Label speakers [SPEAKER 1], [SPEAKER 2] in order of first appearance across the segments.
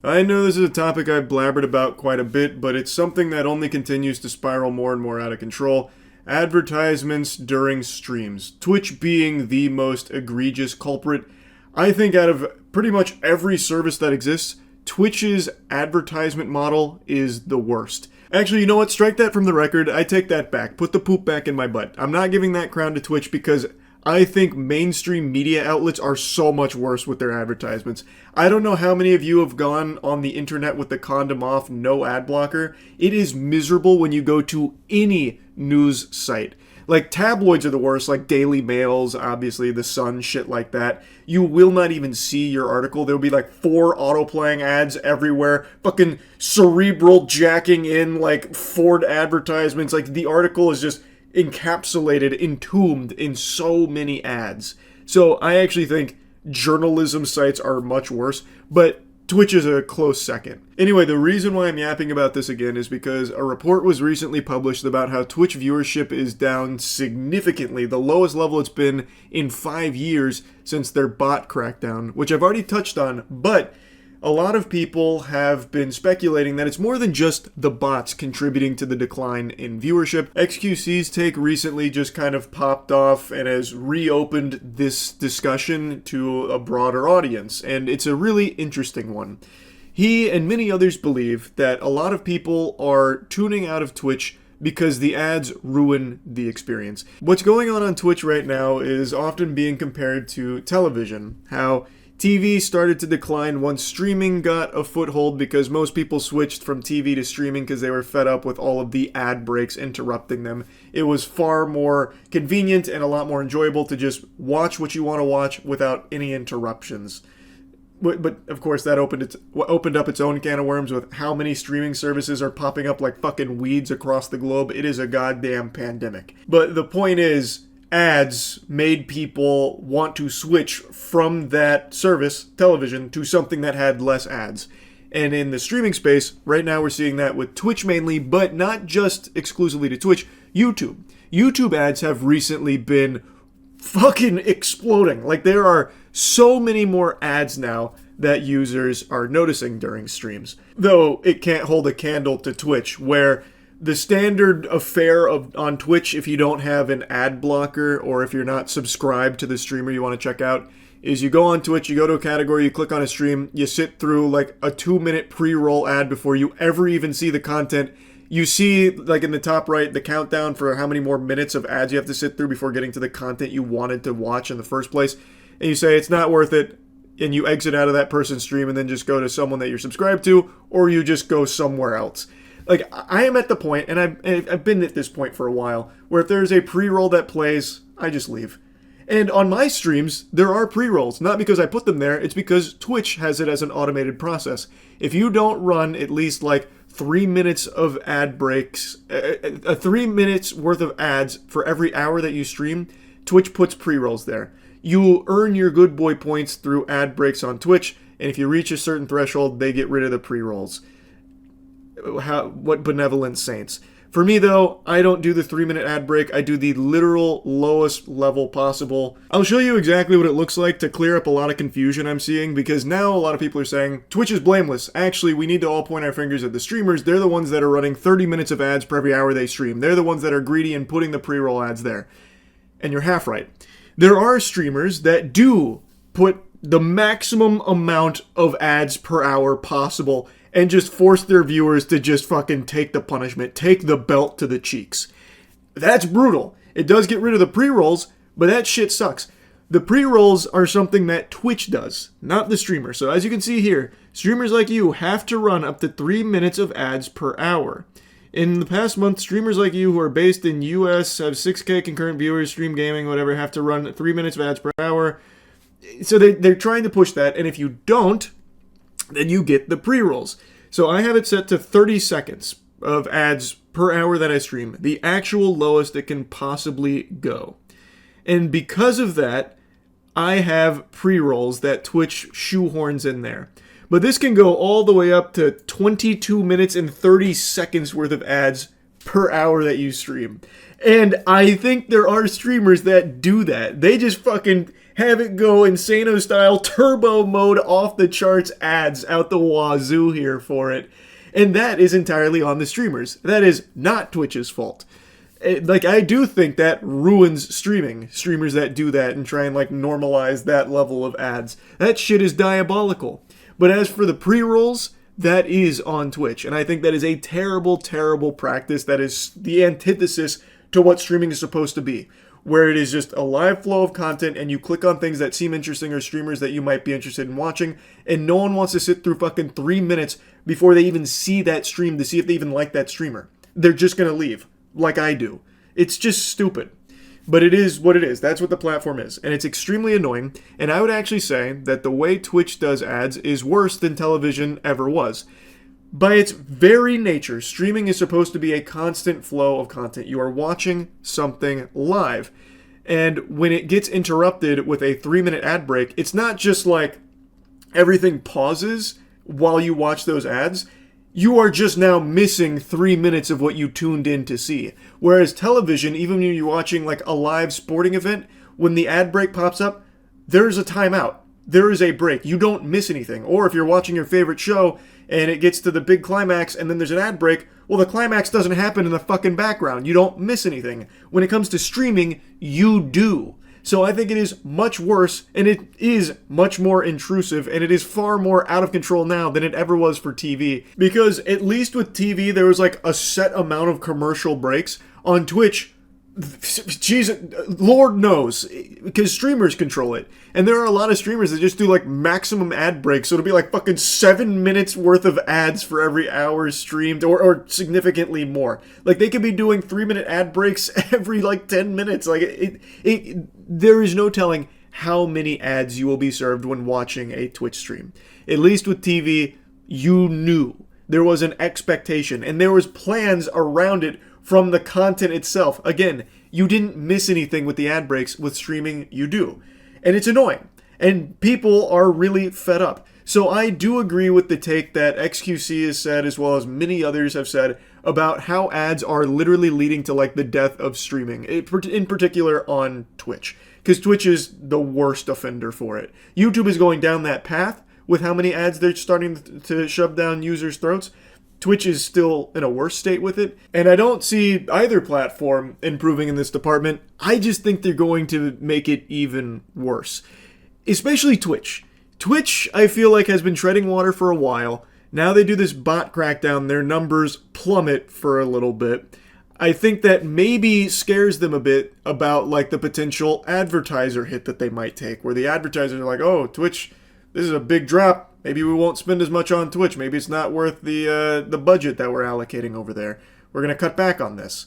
[SPEAKER 1] I know this is a topic I've blabbered about quite a bit, but it's something that only continues to spiral more and more out of control. Advertisements during streams. Twitch being the most egregious culprit. I think out of pretty much every service that exists, Twitch's advertisement model is the worst. Actually, you know what? Strike that from the record. I take that back. Put the poop back in my butt. I'm not giving that crown to Twitch because I think mainstream media outlets are so much worse with their advertisements. I don't know how many of you have gone on the internet with the condom off, no ad blocker. It is miserable when you go to any news site. Like, tabloids are the worst, like Daily Mails, obviously, The Sun, shit like that. You will not even see your article. There'll be like 4 auto-playing ads everywhere, fucking cerebral jacking in, like, Ford advertisements. Like, the article is just encapsulated, entombed in so many ads. So I actually think journalism sites are much worse, but Twitch is a close second. Anyway, the reason why I'm yapping about this again is because a report was recently published about how Twitch viewership is down significantly, the lowest level it's been in 5 years since their bot crackdown, which I've already touched on, but a lot of people have been speculating that it's more than just the bots contributing to the decline in viewership. XQC's take recently just kind of popped off and has reopened this discussion to a broader audience, and it's a really interesting one. He and many others believe that a lot of people are tuning out of Twitch because the ads ruin the experience. What's going on Twitch right now is often being compared to television, how TV started to decline once streaming got a foothold because most people switched from TV to streaming because they were fed up with all of the ad breaks interrupting them. It was far more convenient and a lot more enjoyable to just watch what you want to watch without any interruptions. But of course that opened up its own can of worms with how many streaming services are popping up like fucking weeds across the globe. It is a goddamn pandemic. But the point is, ads made people want to switch from that service, television, to something that had less ads. And in the streaming space, right now we're seeing that with Twitch mainly, but not just exclusively to Twitch, YouTube. YouTube ads have recently been fucking exploding. Like, there are so many more ads now that users are noticing during streams. Though it can't hold a candle to Twitch, where the standard affair on Twitch, if you don't have an ad blocker or if you're not subscribed to the streamer you want to check out, is you go on Twitch, you go to a category, you click on a stream, you sit through like a 2-minute pre-roll ad before you ever even see the content. You see, like in the top right, the countdown for how many more minutes of ads you have to sit through before getting to the content you wanted to watch in the first place. And you say it's not worth it, and you exit out of that person's stream and then just go to someone that you're subscribed to, or you just go somewhere else. Like, I am at the point, and I've been at this point for a while, where if there's a pre-roll that plays, I just leave. And on my streams, there are pre-rolls. Not because I put them there, it's because Twitch has it as an automated process. If you don't run at least, like, 3 minutes of ad breaks, 3 minutes worth of ads for every hour that you stream, Twitch puts pre-rolls there. You earn your good boy points through ad breaks on Twitch, and if you reach a certain threshold, they get rid of the pre-rolls. What benevolent saints. For me, though, I don't do the 3-minute ad break. I do the literal lowest level possible. I'll show you exactly what it looks like to clear up a lot of confusion I'm seeing, because now a lot of people are saying, Twitch is blameless. Actually, we need to all point our fingers at the streamers. They're the ones that are running 30 minutes of ads per every hour they stream. They're the ones that are greedy and putting the pre-roll ads there. And you're half right. There are streamers that do put the maximum amount of ads per hour possible and just force their viewers to just fucking take the punishment, take the belt to the cheeks. That's brutal. It does get rid of the pre-rolls, but that shit sucks. The pre-rolls are something that Twitch does, not the streamer. So as you can see here, streamers like you have to run up to 3 minutes of ads per hour. In the past month, streamers like you who are based in US, have 6K concurrent viewers, stream gaming, whatever, have to run 3 minutes of ads per hour. So they're trying to push that, and if you don't, then you get the pre-rolls. So I have it set to 30 seconds of ads per hour that I stream, the actual lowest it can possibly go. And because of that, I have pre-rolls that Twitch shoehorns in there. But this can go all the way up to 22 minutes and 30 seconds worth of ads per hour that you stream. And I think there are streamers that do that. They just fucking have it go Insano style, turbo mode, off the charts ads out the wazoo here for it. And that is entirely on the streamers. That is not Twitch's fault. Like, I do think that ruins streaming. Streamers that do that and try and, like, normalize that level of ads. That shit is diabolical. But as for the pre-rolls, that is on Twitch. And I think that is a terrible, terrible practice. That is the antithesis to what streaming is supposed to be. Where it is just a live flow of content and you click on things that seem interesting or streamers that you might be interested in watching. And no one wants to sit through fucking 3 minutes before they even see that stream to see if they even like that streamer. They're just going to leave. Like I do. It's just stupid. But it is what it is. That's what the platform is. And it's extremely annoying. And I would actually say that the way Twitch does ads is worse than television ever was. By its very nature, streaming is supposed to be a constant flow of content. You are watching something live. And when it gets interrupted with a 3-minute ad break, it's not just like everything pauses while you watch those ads. You are just now missing 3 minutes of what you tuned in to see. Whereas television, even when you're watching like a live sporting event, when the ad break pops up, there's a timeout. There is a break. You don't miss anything. Or if you're watching your favorite show and it gets to the big climax and then there's an ad break, well, the climax doesn't happen in the fucking background. You don't miss anything. When it comes to streaming, you do. So I think it is much worse, and it is much more intrusive, and it is far more out of control now than it ever was for TV. Because at least with TV, there was like a set amount of commercial breaks. On Twitch, Jesus, Lord knows, because streamers control it. And there are a lot of streamers that just do like maximum ad breaks, so it'll be like fucking 7 minutes worth of ads for every hour streamed, or significantly more. Like they could be doing 3-minute ad breaks every like 10 minutes. Like there is no telling how many ads you will be served when watching a Twitch stream. At least with TV, you knew. There was an expectation, and there was plans around it from the content itself. Again, you didn't miss anything with the ad breaks. With streaming, you do. And it's annoying. And people are really fed up. So I do agree with the take that XQC has said, as well as many others have said, about how ads are literally leading to like the death of streaming, in particular on Twitch. Because Twitch is the worst offender for it. YouTube is going down that path with how many ads they're starting to shove down users' throats. Twitch is still in a worse state with it, and I don't see either platform improving in this department. I just think they're going to make it even worse. Especially Twitch. Twitch, I feel like, has been treading water for a while. Now they do this bot crackdown, their numbers plummet for a little bit. I think that maybe scares them a bit about like the potential advertiser hit that they might take, where the advertisers are like, oh, Twitch, this is a big drop. Maybe we won't spend as much on Twitch. Maybe it's not worth the budget that we're allocating over there. We're going to cut back on this.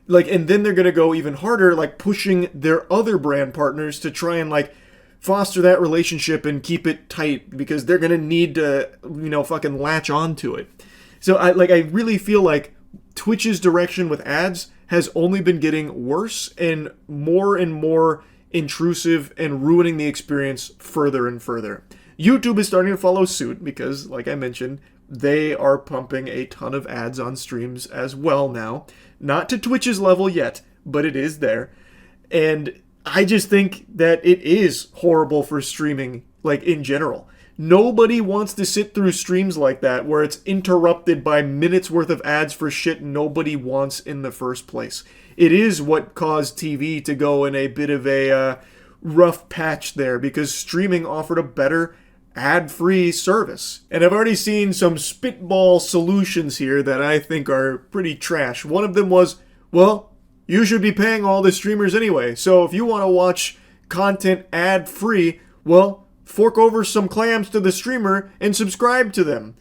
[SPEAKER 1] Like, and then they're going to go even harder, like pushing their other brand partners to try and like foster that relationship and keep it tight, because they're going to need to, fucking latch onto it. So I really feel like Twitch's direction with ads has only been getting worse and more intrusive and ruining the experience further and further. YouTube is starting to follow suit because, like I mentioned, they are pumping a ton of ads on streams as well now. Not to Twitch's level yet, but it is there. And I just think that it is horrible for streaming, like in general. Nobody wants to sit through streams like that where it's interrupted by minutes worth of ads for shit nobody wants in the first place. It is what caused TV to go in a bit of a rough patch there, because streaming offered a better ad-free service. And I've already seen some spitball solutions here that I think are pretty trash. One of them was, well, you should be paying all the streamers anyway. So if you want to watch content ad-free, well, fork over some clams to the streamer and subscribe to them.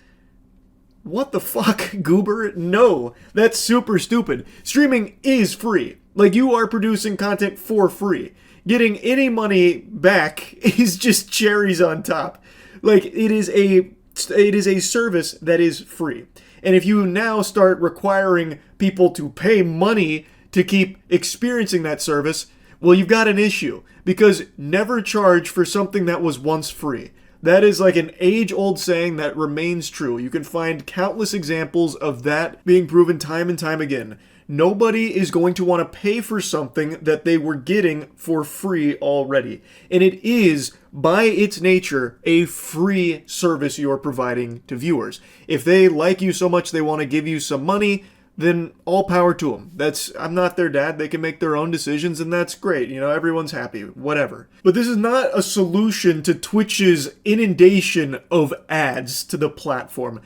[SPEAKER 1] What the fuck, goober? No, that's super stupid. Streaming is free. Like, you are producing content for free. Getting any money back is just cherries on top. Like, it is a service that is free. And if you now start requiring people to pay money to keep experiencing that service, well, you've got an issue. Because never charge for something that was once free. That is like an age-old saying that remains true. You can find countless examples of that being proven time and time again. Nobody is going to want to pay for something that they were getting for free already. And it is, by its nature, a free service you're providing to viewers. If they like you so much they want to give you some money, then all power to them. I'm not their dad. They can make their own decisions, and that's great. You know, everyone's happy, whatever. But this is not a solution to Twitch's inundation of ads to the platform.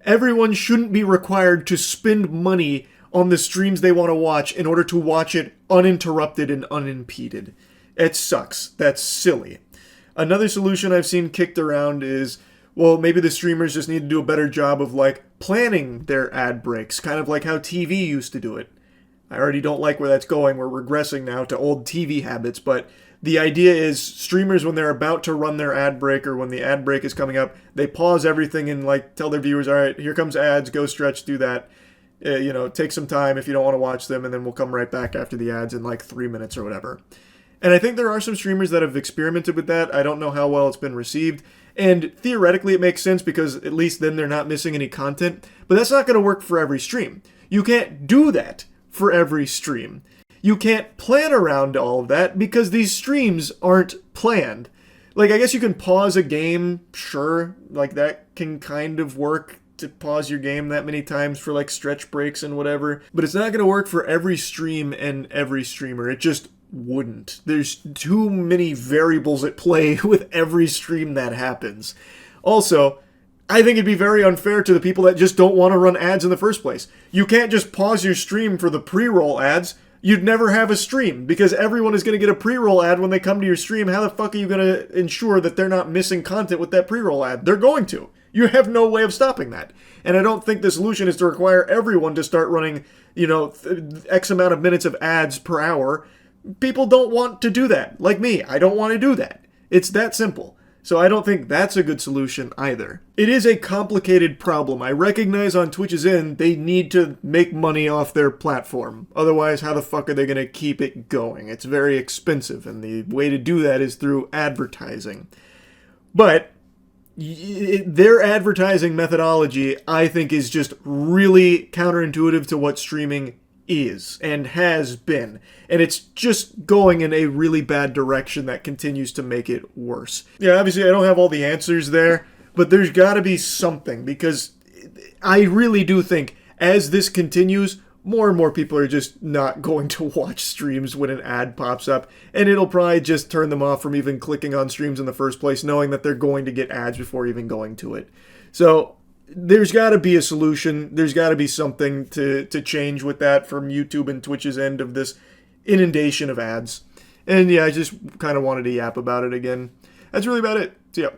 [SPEAKER 1] Everyone shouldn't be required to spend money on the streams they want to watch in order to watch it uninterrupted and unimpeded. It sucks. That's silly. Another solution I've seen kicked around is, well, maybe the streamers just need to do a better job of, like, planning their ad breaks, kind of like how TV used to do it. I already don't like where that's going. We're regressing now to old TV habits, but the idea is streamers, when they're about to run their ad break or when the ad break is coming up, they pause everything and, like, tell their viewers, all right, here comes ads, go stretch, do that. Take some time if you don't want to watch them, and then we'll come right back after the ads in, like, 3 minutes or whatever. And I think there are some streamers that have experimented with that. I don't know how well it's been received. And theoretically, it makes sense because at least then they're not missing any content. But that's not going to work for every stream. You can't do that for every stream. You can't plan around all of that because these streams aren't planned. Like, I guess you can pause a game, sure. Like, that can kind of work to pause your game that many times for, like, stretch breaks and whatever. But it's not going to work for every stream and every streamer. It just wouldn't. There's too many variables at play with every stream that happens. Also, I think it'd be very unfair to the people that just don't want to run ads in the first place. You can't just pause your stream for the pre-roll ads. You'd never have a stream because everyone is going to get a pre-roll ad when they come to your stream. How the fuck are you going to ensure that they're not missing content with that pre-roll ad? They're going to. You have no way of stopping that. And I don't think the solution is to require everyone to start running, X amount of minutes of ads per hour. People don't want to do that. Like me, I don't want to do that. It's that simple. So I don't think that's a good solution either. It is a complicated problem. I recognize on Twitch's end, they need to make money off their platform. Otherwise, how the fuck are they going to keep it going? It's very expensive, and the way to do that is through advertising. But their advertising methodology, I think, is just really counterintuitive to what streaming is and has been, and it's just going in a really bad direction that continues to make it worse. Yeah, obviously I don't have all the answers there, but there's got to be something, because I really do think as this continues, more and more people are just not going to watch streams when an ad pops up, and it'll probably just turn them off from even clicking on streams in the first place, knowing that they're going to get ads before even going to it. So there's got to be a solution. There's got to be something to change with that from YouTube and Twitch's end of this inundation of ads. And yeah, I just kind of wanted to yap about it again. That's really about it. See ya.